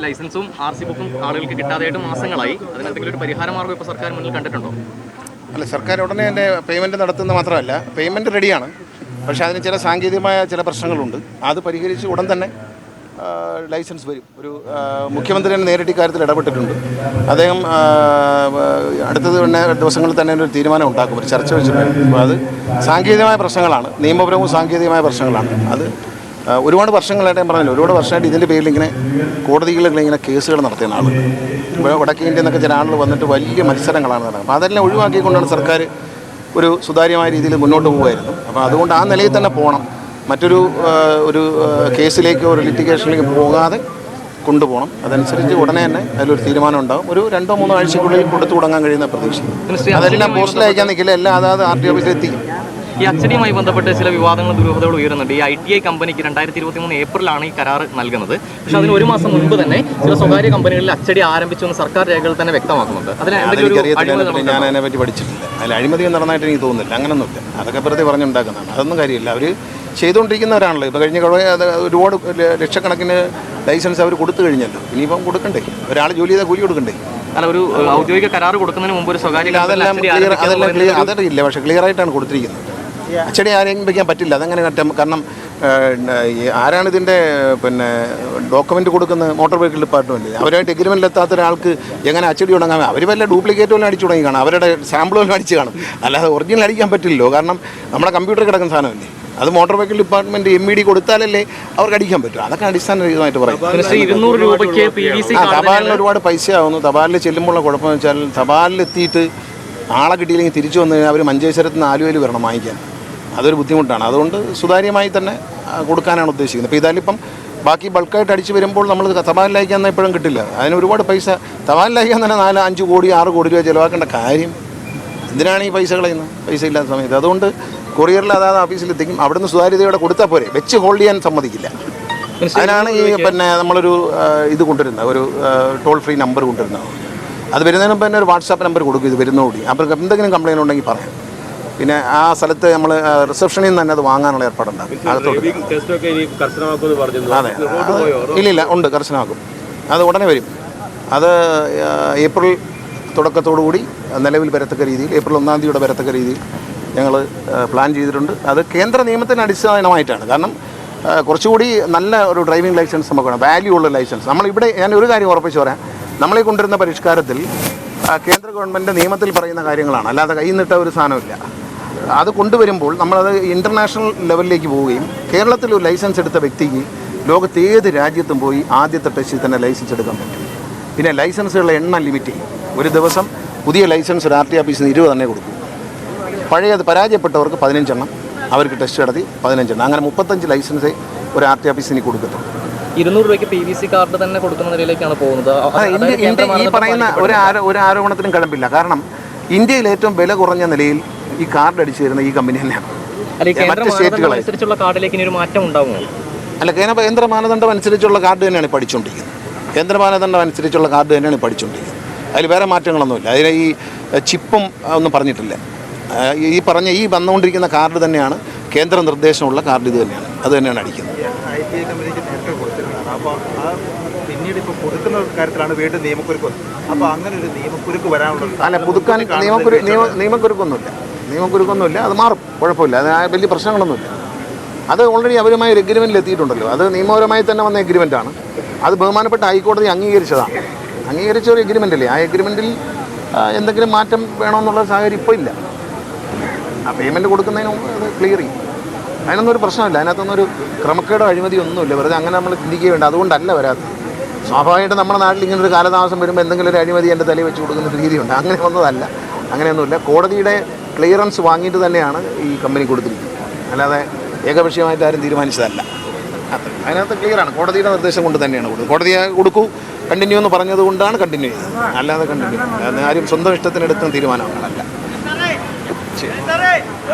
ലൈസൻസും RC ബുക്കും ആളുകൾക്ക് കിട്ടാതെയായിട്ട് മാസങ്ങളായി. അതിനെന്തെങ്കിലും ഒരു പരിഹാരമാർഗ്ഗം ഇപ്പോൾ സർക്കാർ മുന്നിൽ കണ്ടിട്ടുണ്ടോ? അല്ല, സർക്കാർ ഉടനെ തന്നെ പേയ്മെൻറ്റ് നടത്തുന്ന മാത്രമല്ല, പേയ്മെൻറ്റ് റെഡിയാണ്. പക്ഷേ അതിന് ചില സാങ്കേതികമായ ചില പ്രശ്നങ്ങളുണ്ട്. അത് പരിഹരിച്ച് ഉടൻ തന്നെ ലൈസൻസ് വരും. ഒരു മുഖ്യമന്ത്രി തന്നെ നേരിട്ട് ഇക്കാര്യത്തിൽ ഇടപെട്ടിട്ടുണ്ട്. അദ്ദേഹം അടുത്തത് തന്നെ ദിവസങ്ങളിൽ തന്നെ ഒരു തീരുമാനം ഉണ്ടാക്കും, ഒരു ചർച്ച വെച്ചിട്ടുണ്ട്. അപ്പോൾ അത് സാങ്കേതികമായ പ്രശ്നങ്ങളാണ്, നിയമപരവും സാങ്കേതികമായ പ്രശ്നങ്ങളാണ്. അത് ഒരുപാട് വർഷങ്ങളായിട്ട് ഞാൻ പറഞ്ഞല്ലോ, ഒരുപാട് വർഷമായിട്ട് ഇതിൻ്റെ പേരിൽ ഇങ്ങനെ കോടതികളിൽ ഇങ്ങനെ കേസുകൾ നടത്തുന്ന ആളുകൾ, വടക്കേ ഇന്ത്യയിൽ നിന്നൊക്കെ ചില ആളുകൾ വന്നിട്ട് വലിയ മത്സരങ്ങളാണ് നടക്കുന്നത്. അപ്പോൾ അതെല്ലാം ഒഴിവാക്കിക്കൊണ്ടാണ് സർക്കാർ ഒരു സുതാര്യമായ രീതിയിൽ മുന്നോട്ട് പോകുമായിരുന്നു. അപ്പോൾ അതുകൊണ്ട് ആ നിലയിൽ തന്നെ പോകണം, മറ്റൊരു കേസിലേക്കോ ഒരു ലിറ്റിഗേഷനിലേക്ക് പോകാതെ കൊണ്ടുപോകണം. അതനുസരിച്ച് ഉടനെ തന്നെ അതിലൊരു തീരുമാനം ഉണ്ടാകും. ഒരു 2-3 ആഴ്ചക്കുള്ളിൽ കൊടുത്തു തുടങ്ങാൻ കഴിയുന്ന പ്രതീക്ഷ. അതെല്ലാം പോസ്റ്റിൽ അയക്കാൻ നിൽക്കില്ല, എല്ലാം അതാത് RTO ഓഫീസിൽ എത്തിക്കും. ഈ അച്ചടിയുമായി ബന്ധപ്പെട്ട് ചില വിവാദങ്ങളും ദുരൂഹതകളും ഉയരുന്നുണ്ട്. ഈ ITI കമ്പനിക്ക് 2023 ഏപ്രിലാണ് ഈ കരാർ നൽകുന്നത്. പക്ഷേ അതിന് 1 മാസം മുൻപ് തന്നെ ചില സ്വകാര്യ കമ്പനികളിൽ അച്ചടി ആരംഭിച്ചുവെന്ന് സർക്കാർ രേഖകൾ തന്നെ വ്യക്തമാക്കുന്നുണ്ട്. ഞാൻ അതിനെപ്പറ്റി പഠിച്ചിട്ടില്ല. അതിൽ അഴിമതി നടന്നതായിട്ട് എനിക്ക് തോന്നുന്നില്ല. അങ്ങനൊന്നുമില്ല, അതൊക്കെ വെറുതെ പറഞ്ഞുണ്ടാക്കുന്നതാണ്. അതൊന്നും കാര്യമില്ല. അവർ ചെയ്തുകൊണ്ടിരിക്കുന്നവരാണല്ലോ. ഇപ്പോൾ കഴിഞ്ഞ ഒരുപാട് ലക്ഷക്കണക്കിന് ലൈസൻസ് അവർ കൊടുത്തു കഴിഞ്ഞല്ലോ. ഇനിയിപ്പം കൊടുക്കണ്ടേ, ഒരാൾ ജോലി ചെയ്താൽ കൂലി കൊടുക്കണ്ടേ? അല്ല, ഒരു ഔദ്യോഗിക കരാർ കൊടുക്കുന്നതിന് മുമ്പ് ഒരു സ്വകാര്യ അതറിയില്ല, പക്ഷേ ക്ലിയർ ആയിട്ടാണ് കൊടുത്തിരിക്കുന്നത്. അച്ചടി ആരംഭിക്കാൻ പറ്റില്ല, അതങ്ങനെ കാരണം ആരാണ് ഇതിൻ്റെ ഡോക്യുമെൻ്റ് കൊടുക്കുന്നത്? Motor vehicle department. അവരായിട്ട് എഗ്രിമെൻറ്റിൽ എത്താത്ത ഒരാൾക്ക് എങ്ങനെ അച്ചടി തുടങ്ങാൻ? അവർ വല്ല ഡ്യൂപ്ലിക്കേറ്റ് വല്ലതും അടിച്ചു തുടങ്ങി കാണും, അവരുടെ സാമ്പിൾ വല്ലതും അടിച്ച് കാണും. അല്ലാതെ ഒറിജിനൽ അടിക്കാൻ പറ്റില്ലല്ലോ, കാരണം നമ്മുടെ കമ്പ്യൂട്ടർ കിടക്കുന്ന സാധനമല്ലേ. അത് മോട്ടോർ വെഹിക്കിൾ ഡിപ്പാർട്ട്മെൻറ്റ് MED കൊടുത്താലല്ലേ അവർക്ക് അടിക്കാൻ പറ്റും. അതൊക്കെ അടിസ്ഥാനരഹിതമായിട്ട് പറയും. തപാലിന് ഒരുപാട് പൈസ ആവുന്നു. തപാലിൽ ചെല്ലുമ്പോഴുള്ള കുഴപ്പമെന്ന് വെച്ചാൽ, തപാലിലെത്തിയിട്ട് ആളെ കിട്ടിയില്ലെങ്കിൽ തിരിച്ചു വന്നു കഴിഞ്ഞാൽ അവർ മഞ്ചേശ്വരത്ത് നിന്ന് ആലുവയിൽ വരണം വാങ്ങിക്കാൻ. അതൊരു ബുദ്ധിമുട്ടാണ്. അതുകൊണ്ട് സുതാര്യമായി തന്നെ കൊടുക്കാനാണ് ഉദ്ദേശിക്കുന്നത്. ഇപ്പോൾ ഇതായാലിപ്പം ബാക്കി ബൾക്കായിട്ട് അടിച്ച് വരുമ്പോൾ നമ്മൾ തപാലിൽ അയക്കാൻ എപ്പോഴും കിട്ടില്ല. അതിന് ഒരുപാട് പൈസ, തപാലിൽ അയക്കാൻ തന്നെ 4-5 കോടി 6 കോടി രൂപ ചിലവാക്കേണ്ട കാര്യം എന്തിനാണ് ഈ പൈസ കളയുന്നത്? പൈസ ഇല്ലാത്ത സമയത്ത്. അതുകൊണ്ട് കൊറിയറിൽ അതാത് ഓഫീസിലെത്തിക്കും. അവിടുന്ന് സുതാര്യതയോടെ കൊടുത്താൽ പോരെ, വെച്ച് ഹോൾഡ് ചെയ്യാൻ സമ്മതിക്കില്ല. അതിനാണ് ഈ നമ്മളൊരു ഇത് കൊണ്ടുവരുന്നത്, ഒരു ടോൾ ഫ്രീ നമ്പർ കൊണ്ടുവരുന്നത്. അത് വരുന്നതിന് മുമ്പ് തന്നെ ഒരു വാട്സാപ്പ് നമ്പർ കൊടുക്കും. ഇത് വരുന്നതോടി അപ്പോൾ എന്തെങ്കിലും കംപ്ലയിൻ്റ് ഉണ്ടെങ്കിൽ പറയാം. പിന്നെ ആ സ്ഥലത്ത് നമ്മൾ റിസപ്ഷനിൽ നിന്ന് തന്നെ അത് വാങ്ങാനുള്ള ഏർപ്പാടുണ്ടാകും. അതെ, ഇല്ല ഉണ്ട്, കർശനമാക്കും. അത് ഉടനെ വരും. അത് ഏപ്രിൽ തുടക്കത്തോടുകൂടി നിലവിൽ വരത്തക്ക രീതിയിൽ, ഏപ്രിൽ 1-ാം തീയതിയുടെ വരത്തക്ക രീതിയിൽ ഞങ്ങൾ പ്ലാൻ ചെയ്തിട്ടുണ്ട്. അത് കേന്ദ്ര നിയമത്തിന് അടിസ്ഥാനമായിട്ടാണ്. കാരണം കുറച്ചുകൂടി നല്ല ഒരു ഡ്രൈവിംഗ് ലൈസൻസ് നമുക്ക് വേണം, വാല്യൂ ഉള്ള ലൈസൻസ്. നമ്മളിവിടെ ഞാൻ ഒരു കാര്യം ഉറപ്പിച്ച് പറയാം, നമ്മളെ കൊണ്ടുവരുന്ന പരിഷ്കാരത്തിൽ കേന്ദ്ര ഗവൺമെൻറ് നിയമത്തിൽ പറയുന്ന കാര്യങ്ങളാണ്, അല്ലാതെ കയ്യിൽ നിന്നിട്ട ഒരു സാധനമില്ല. അത് കൊണ്ടുവരുമ്പോൾ നമ്മളത് ഇൻ്റർനാഷണൽ ലെവലിലേക്ക് പോവുകയും, കേരളത്തിൽ ഒരു ലൈസൻസ് എടുത്ത വ്യക്തിക്ക് ലോകത്ത് ഏത് രാജ്യത്തും പോയി ആദ്യത്തെ ടെസ്റ്റിൽ തന്നെ ലൈസൻസ് എടുക്കാൻ പറ്റും. പിന്നെ ലൈസൻസുകളുടെ എണ്ണം ലിമിറ്റ് ചെയ്യും. ഒരു ദിവസം പുതിയ ലൈസൻസ് ഒരു RTO ഓഫീസിൽ നിന്ന് 20 തന്നെ കൊടുക്കും. പഴയത് പരാജയപ്പെട്ടവർക്ക് 15 എണ്ണം അവർക്ക് ടെസ്റ്റ് നടത്തി 15 എണ്ണം, അങ്ങനെ 35 ലൈസൻസ് ഒരു RTO ഓഫീസിന് കൊടുക്കത്തുള്ളൂ. 200 രൂപയ്ക്ക് PVC കാർഡ് തന്നെ കൊടുക്കുന്ന നിലയിലേക്കാണ് പോകുന്നത്. ഈ പറയുന്ന ഒരു ആരോപണത്തിനും കഴമ്പില്ല. കാരണം ഇന്ത്യയിൽ ഏറ്റവും വില കുറഞ്ഞ നിലയിൽ ഈ കാർഡ് അടിച്ചു തരുന്ന ഈ കമ്പനി തന്നെയാണ്. മറ്റ് സ്റ്റേറ്റുകളനുസരിച്ചുള്ള കാർഡിലേക്ക് ഇനി ഒരു മാറ്റം ഉണ്ടാകുമോ? അല്ല, കേന്ദ്ര മാനദണ്ഡം അനുസരിച്ചുള്ള കാർഡ് തന്നെയാണ് പഠിച്ചുകൊണ്ടിരിക്കുന്നത്. കേന്ദ്ര മാനദണ്ഡം അനുസരിച്ചുള്ള കാർഡ് തന്നെയാണ് പഠിച്ചുകൊണ്ടിരിക്കുന്നത്. അതിൽ വേറെ മാറ്റങ്ങളൊന്നുമില്ല. അതിൽ ഈ ചിപ്പും ഒന്നും പറഞ്ഞിട്ടില്ല. ഈ വന്നുകൊണ്ടിരിക്കുന്ന കാർഡ് തന്നെയാണ് കേന്ദ്ര നിർദ്ദേശമുള്ള കാർഡ്. ഇത് തന്നെയാണ്, അത് തന്നെയാണ് അടിക്കുന്നത്. പിന്നീട് ഇപ്പോൾ പുതുക്കുന്ന കാര്യത്തിലാണ് വീണ്ടും നിയമക്കുരുക്ക്. അപ്പോൾ അങ്ങനെ ഒരു നിയമക്കുരുക്ക് വരാനുള്ള അല്ല, പുതുക്കാൻ നിയമക്കുരുക്കൊന്നുമില്ല. അത് മാറും, കുഴപ്പമില്ല. അത് വലിയ പ്രശ്നങ്ങളൊന്നുമില്ല. അത് ഓൾറെഡി അവരുമായി ഒരു എഗ്രിമെൻറ്റിൽ എത്തിയിട്ടുണ്ടല്ലോ. അത് നിയമപരമായി തന്നെ വന്ന എഗ്രിമെൻറ്റാണ്. അത് ബഹുമാനപ്പെട്ട ഹൈക്കോടതി അംഗീകരിച്ചതാണ്. അംഗീകരിച്ച ഒരു എഗ്രിമെൻ്റ് അല്ലേ. ആ എഗ്രിമെൻറ്റിൽ എന്തെങ്കിലും മാറ്റം വേണമെന്നുള്ള സാഹചര്യം ഇപ്പോൾ ഇല്ല. ആ പേയ്മെൻറ്റ് കൊടുക്കുന്നതിന് മുമ്പ് അത് ക്ലിയർ ചെയ്യും. അതിനൊന്നും ഒരു പ്രശ്നമില്ല. അതിനകത്തൊന്നൊരു ക്രമക്കേടോ അഴിമതി ഒന്നുമില്ല. വെറുതെ അങ്ങനെ നമ്മൾ ചിന്തിക്കുകയുണ്ട്. അതുകൊണ്ടല്ല വരാത്തത്. സ്വാഭാവികമായിട്ട് നമ്മുടെ നാട്ടിൽ ഇങ്ങനൊരു കാലതാമസം വരുമ്പോൾ എന്തെങ്കിലും ഒരു അഴിമതി എൻ്റെ തലയിൽ വെച്ച് കൊടുക്കുന്ന രീതിയുണ്ട്. അങ്ങനെ ഒന്നതല്ല, അങ്ങനെയൊന്നുമില്ല. കോടതിയുടെ ക്ലിയറൻസ് വാങ്ങിയിട്ട് തന്നെയാണ് ഈ കമ്പനി കൊടുത്തിരിക്കുന്നത്. അല്ലാതെ ഏകപക്ഷീയമായിട്ട് ആരും തീരുമാനിച്ചതല്ല. അതിനകത്ത് ക്ലിയറാണ്. കോടതിയുടെ നിർദ്ദേശം കൊണ്ട് തന്നെയാണ് കൊടുക്കുന്നത്. കോടതിയെ കൊടുക്കൂ കണ്ടിന്യൂ എന്ന് പറഞ്ഞത് കൊണ്ടാണ് കണ്ടിന്യൂ ചെയ്യുന്നത്. അല്ലാതെ കണ്ടിന്യൂ ആരും സ്വന്തം ഇഷ്ടത്തിനെടുക്കുന്ന തീരുമാനങ്ങളല്ല. ശരി.